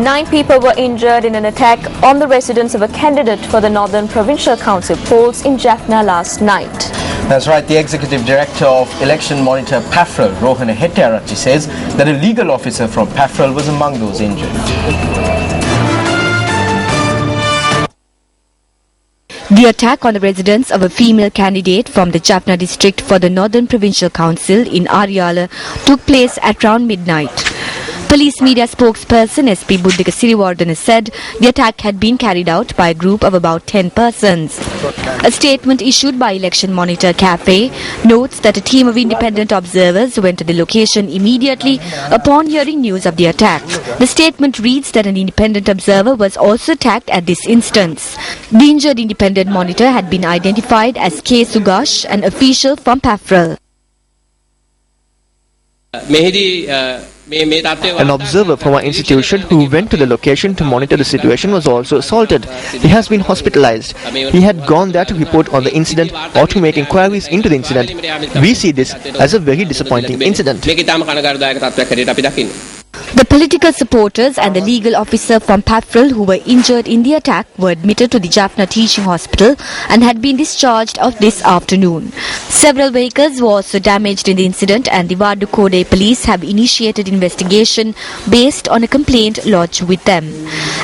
9 people were injured in an attack on the residence of a candidate for the Northern Provincial Council polls in Jaffna last night. That's right. The Executive Director of Election Monitor PAFREL, Rohana Hettiarachchi, says that a legal officer from PAFREL was among those injured. The attack on the residence of a female candidate from the Jaffna district for the Northern Provincial Council in Ariala took place at around midnight. Police media spokesperson SP Buddhika Siriwardana said the attack had been carried out by a group of about 10 persons. A statement issued by Election Monitor Cafe notes that a team of independent observers went to the location immediately upon hearing news of the attack. The statement reads that an independent observer was also attacked at this instance. The injured independent monitor had been identified as K. Sugash, an official from PAFREL. An observer from our institution who went to the location to monitor the situation was also assaulted. He has been hospitalized. He had gone there to report on the incident or to make inquiries into the incident. We see this as a very disappointing incident. The political supporters and the legal officer from PAFREL who were injured in the attack were admitted to the Jaffna Teaching Hospital and had been discharged this afternoon. Several vehicles were also damaged in the incident, and the Wadukode police have initiated investigation based on a complaint lodged with them.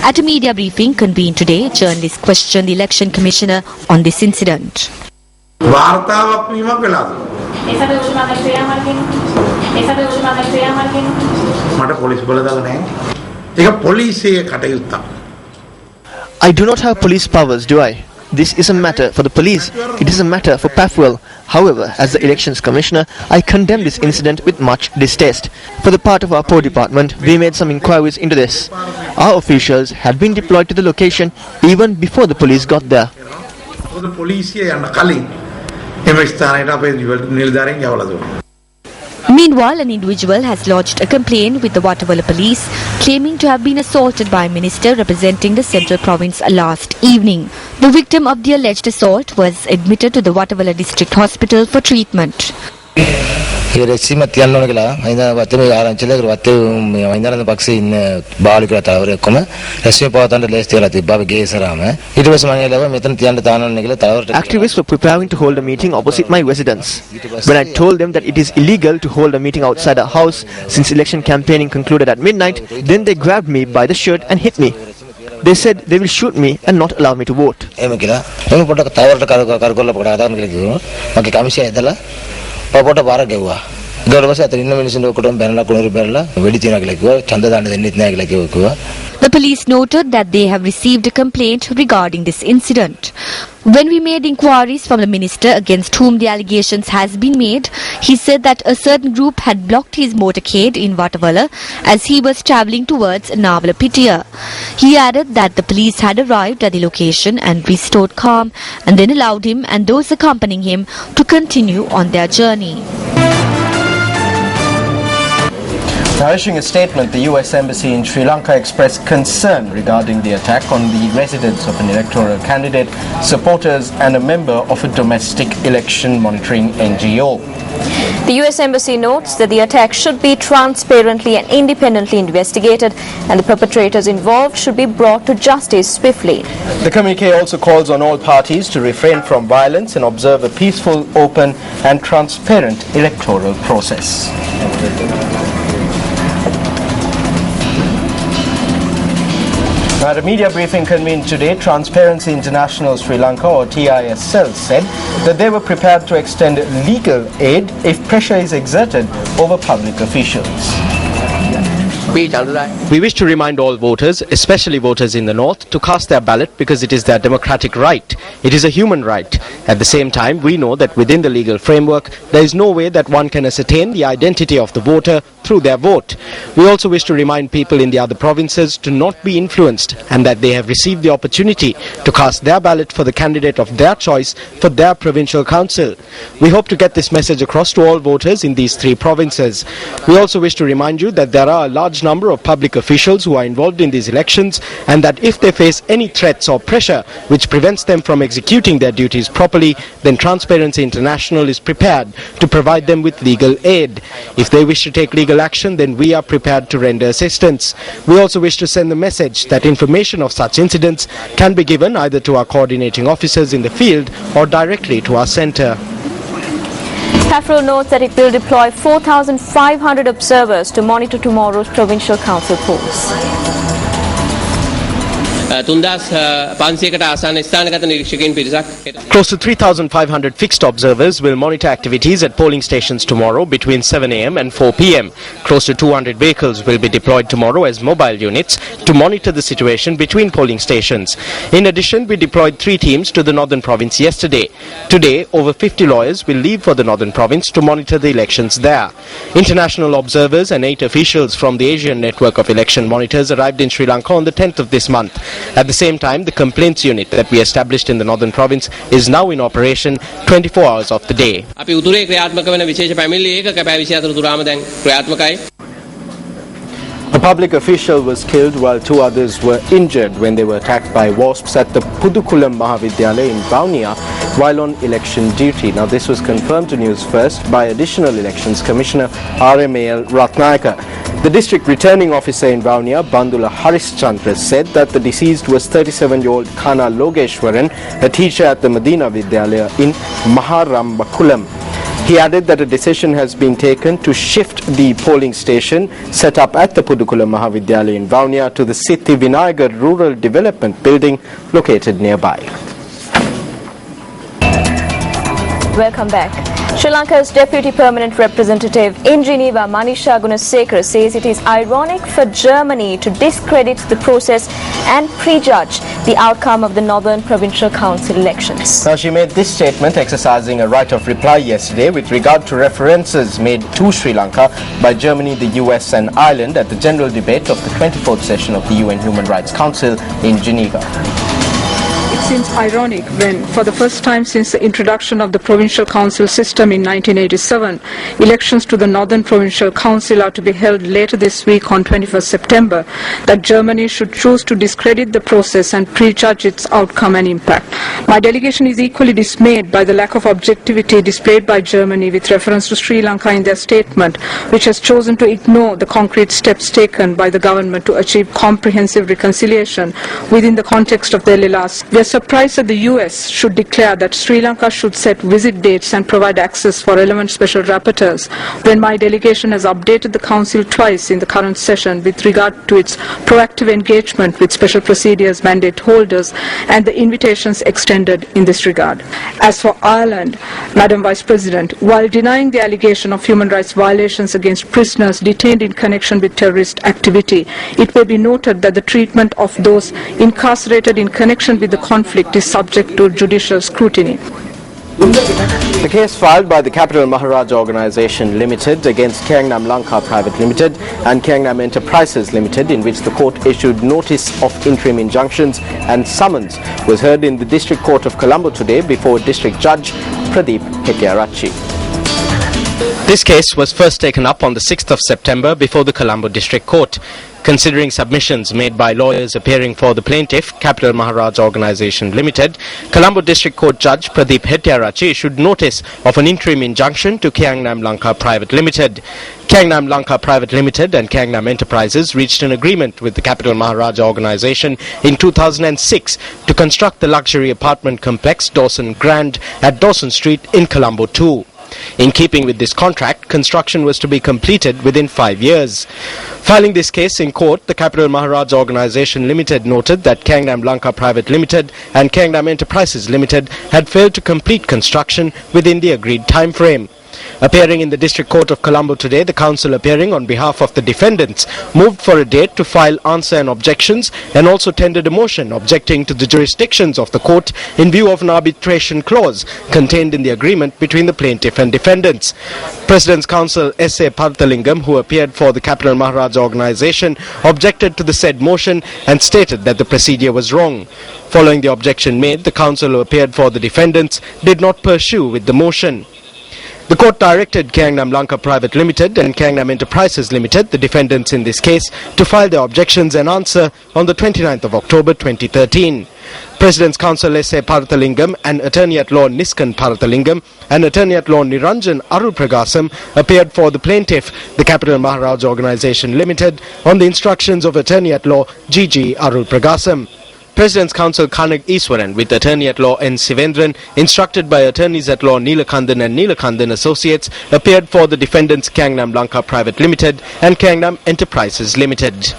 At a media briefing convened today, journalists questioned the election commissioner on this incident. I do not have police powers, do I? This is a matter for the police. It is a matter for PAFREL. However, as the elections commissioner, I condemn this incident with much distaste. For the part of our poll department, we made some inquiries into this. Our officials had been deployed to the location even before the police got there. Meanwhile, an individual has lodged a complaint with the Wattawala police claiming to have been assaulted by a minister representing the central province last evening. The victim of the alleged assault was admitted to the Wattawala district hospital for treatment. Here is Sima Tiano Gala, I know what they are Angela, what they are the Baxi in Balikra Tower, Resipot and the Lester at the Baba Gaysarama. It was my 11 Metan Tiana Nigla Tower. Activists were preparing to hold a meeting opposite my residence. When I told them that it is illegal to hold a meeting outside our house since election campaigning concluded at midnight, then they grabbed me by the shirt and hit me. They said they will shoot me and not allow me to vote. Papa Bara Gawa. There was at the innovation of Kutumberla, Kunuberla, Vedina Glegua, Chandadan and Nitnaglegua. The police noted that they have received a complaint regarding this incident. When we made inquiries from the minister against whom the allegations has been made, he said that a certain group had blocked his motorcade in Wattawala as he was travelling towards Nawalapitia. He added that the police had arrived at the location and restored calm and then allowed him and those accompanying him to continue on their journey. Now, issuing a statement, the US Embassy in Sri Lanka expressed concern regarding the attack on the residence of an electoral candidate, supporters and a member of a domestic election monitoring NGO. The US Embassy notes that the attack should be transparently and independently investigated and the perpetrators involved should be brought to justice swiftly. The communique also calls on all parties to refrain from violence and observe a peaceful, open and transparent electoral process. At a media briefing convened today, Transparency International Sri Lanka or TISL said that they were prepared to extend legal aid if pressure is exerted over public officials. We wish to remind all voters, especially voters in the north, to cast their ballot because it is their democratic right. It is a human right. At the same time, we know that within the legal framework, there is no way that one can ascertain the identity of the voter through their vote. We also wish to remind people in the other provinces to not be influenced and that they have received the opportunity to cast their ballot for the candidate of their choice for their provincial council. We hope to get this message across to all voters in these three provinces. We also wish to remind you that there are a large number of public officials who are involved in these elections, and that if they face any threats or pressure which prevents them from executing their duties properly, then Transparency International is prepared to provide them with legal aid. If they wish to take legal action, then we are prepared to render assistance. We also wish to send the message that information of such incidents can be given either to our coordinating officers in the field or directly to our centre. PAFREL notes that it will deploy 4,500 observers to monitor tomorrow's provincial council polls. 3,500කට ආසන්න ස්ථානගත නිරීක්ෂකයින් පිරිසක් Close to 3,500 fixed observers will monitor activities at polling stations tomorrow between 7 a.m. and 4 p.m. Close to 200 vehicles will be deployed tomorrow as mobile units to monitor the situation between polling stations. In addition, we deployed 3 teams to the Northern Province yesterday. Today, over 50 lawyers will leave for the Northern Province to monitor the elections there. International observers and 8 officials from the Asian network of election monitors arrived in Sri Lanka on the 10th of this month. At the same time, the complaints unit that we established in the Northern Province is now in operation 24 hours of the day. අපි උතුරේ ක්‍රියාත්මක වෙන විශේෂ පැමිණිලි ඒකක පැය 24 තුරාම දැන් ක්‍රියාත්මකයි. A public official was killed while 2 others were injured when they were attacked by wasps at the Pudukulam Mahavidyalaya in Vavuniya while on election duty. Now this was confirmed to News First by Additional Elections Commissioner RMAL Ratnayaka. The district returning officer in Vavuniya, Bandula Harishchandra, said that the deceased was 37-year-old Kana Logeshwaran, a teacher at the Medina Vidyalaya in Maharambakulam. He added that a decision has been taken to shift the polling station set up at the Pudukulam Mahavidyalaya in Vavuniya to the Siddhi Vinayagar Rural Development Building located nearby. Welcome back. Sri Lanka's Deputy Permanent Representative in Geneva, Manisha Gunasekara, says it is ironic for Germany to discredit the process and prejudge the outcome of the Northern Provincial Council elections. Now she made this statement exercising a right of reply yesterday with regard to references made to Sri Lanka by Germany, the US and Ireland at the general debate of the 24th session of the UN Human Rights Council in Geneva. It seems ironic when, for the first time since the introduction of the Provincial Council system in 1987, elections to the Northern Provincial Council are to be held later this week on 21st September, that Germany should choose to discredit the process and prejudge its outcome and impact. My delegation is equally dismayed by the lack of objectivity displayed by Germany with reference to Sri Lanka in their statement, which has chosen to ignore the concrete steps taken by the government to achieve comprehensive reconciliation within the context of the LLRs. We are surprised that the US should declare that Sri Lanka should set visit dates and provide access for relevant special rapporteurs when my delegation has updated the Council twice in the current session with regard to its proactive engagement with special procedures mandate holders and the invitations extended in this regard. As for Ireland, Madam Vice President, while denying the allegation of human rights violations against prisoners detained in connection with terrorist activity, it may be noted that the treatment of those incarcerated in connection with the conflict is subject to judicial scrutiny. The case filed by the Capital Maharaja Organisation Limited against Kiangnam Lanka Private Limited and Kiangnam Enterprises Limited, in which the court issued notice of interim injunctions and summons, was heard in the District Court of Colombo today before District Judge Pradeep Hettiarachchi. This case was first taken up on the 6th of September before the Colombo District Court. Considering submissions made by lawyers appearing for the plaintiff, Capital Maharaja Organisation Limited, Colombo District Court Judge Pradeep Hettiarachchi issued notice of an interim injunction to Kiangnam Lanka Private Limited. Kiangnam Lanka Private Limited and Kiangnam Enterprises reached an agreement with the Capital Maharaja Organisation in 2006 to construct the luxury apartment complex Dawson Grand at Dawson Street in Colombo 2. In keeping with this contract, construction was to be completed within 5 years. Filing this case in court, the Capital Maharaja Organisation Limited noted that Kiangnam Lanka Private Limited and Kiangnam Enterprises Limited had failed to complete construction within the agreed time frame. Appearing in the District Court of Colombo today, the counsel appearing on behalf of the defendants moved for a date to file answer and objections and also tendered a motion objecting to the jurisdictions of the court in view of an arbitration clause contained in the agreement between the plaintiff and defendants. President's counsel S.A. Parthalingam, who appeared for the Capital Maharaja Organisation, objected to the said motion and stated that the procedure was wrong. Following the objection made, the counsel who appeared for the defendants did not pursue with the motion. The court directed Kiangnam Lanka Private Limited and Kiangnam Enterprises Limited, the defendants in this case, to file their objections and answer on the 29th of October 2013. President's Counsel S.A. Parathalingam and Attorney-at-Law Niskan Parathalingam and Attorney-at-Law Niranjan Arulpragasam appeared for the plaintiff, the Capital Maharaj Organisation Limited, on the instructions of Attorney-at-Law G.G. Arulpragasam. President's Counsel Kanag Iswaran with Attorney-at-Law N. Sivendran, instructed by Attorneys-at-Law Neelakandan and Neelakandan Associates, appeared for the defendants Kiangnam Lanka Private Limited and Kiangnam Enterprises Limited.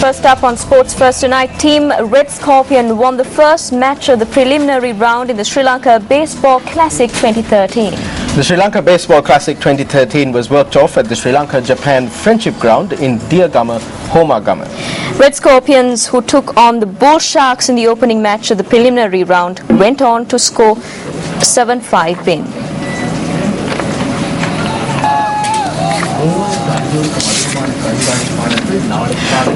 First up on Sports First tonight, Team Red Scorpion won the first match of the preliminary round in the Sri Lanka Baseball Classic 2013. The Sri Lanka Baseball Classic 2013 was worked off at the Sri Lanka-Japan Friendship Ground in Diyagama, Homagama. Red Scorpions, who took on the Bull Sharks in the opening match of the preliminary round, went on to score a 7-5 win.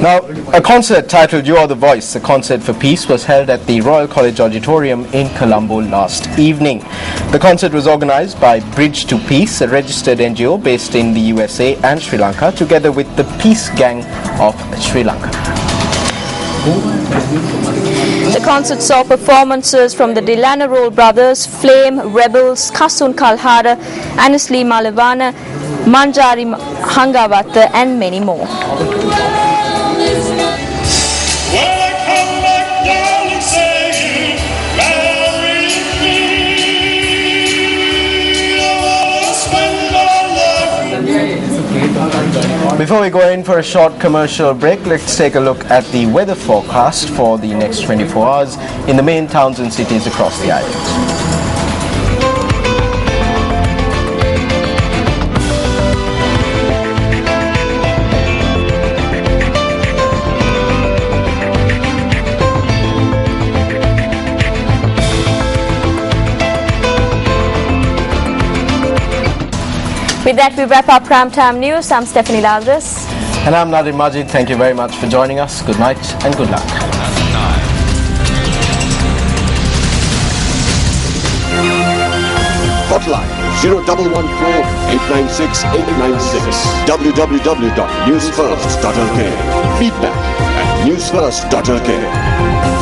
Now, a concert titled You Are the Voice, a concert for peace, was held at the Royal College Auditorium in Colombo last evening. The concert was organized by Bridge to Peace, a registered NGO based in the USA and Sri Lanka, together with the Peace Gang of Sri Lanka. The concert saw performances from the Delano Roll Brothers, Flame, Rebels, Kasun Kalhara, Anusli Malavana, Manjari Hangawata and many more. Before we go in for a short commercial break, let's take a look at the weather forecast for the next 24 hours in the main towns and cities across the island. With that, we wrap up Primetime News. I'm Stephanie Lazarus. And I'm Nadim Majid. Thank you very much for joining us. Good night and good luck. Hotline 0114-896-896. www.newsfirst.lk. Feedback at newsfirst.lk.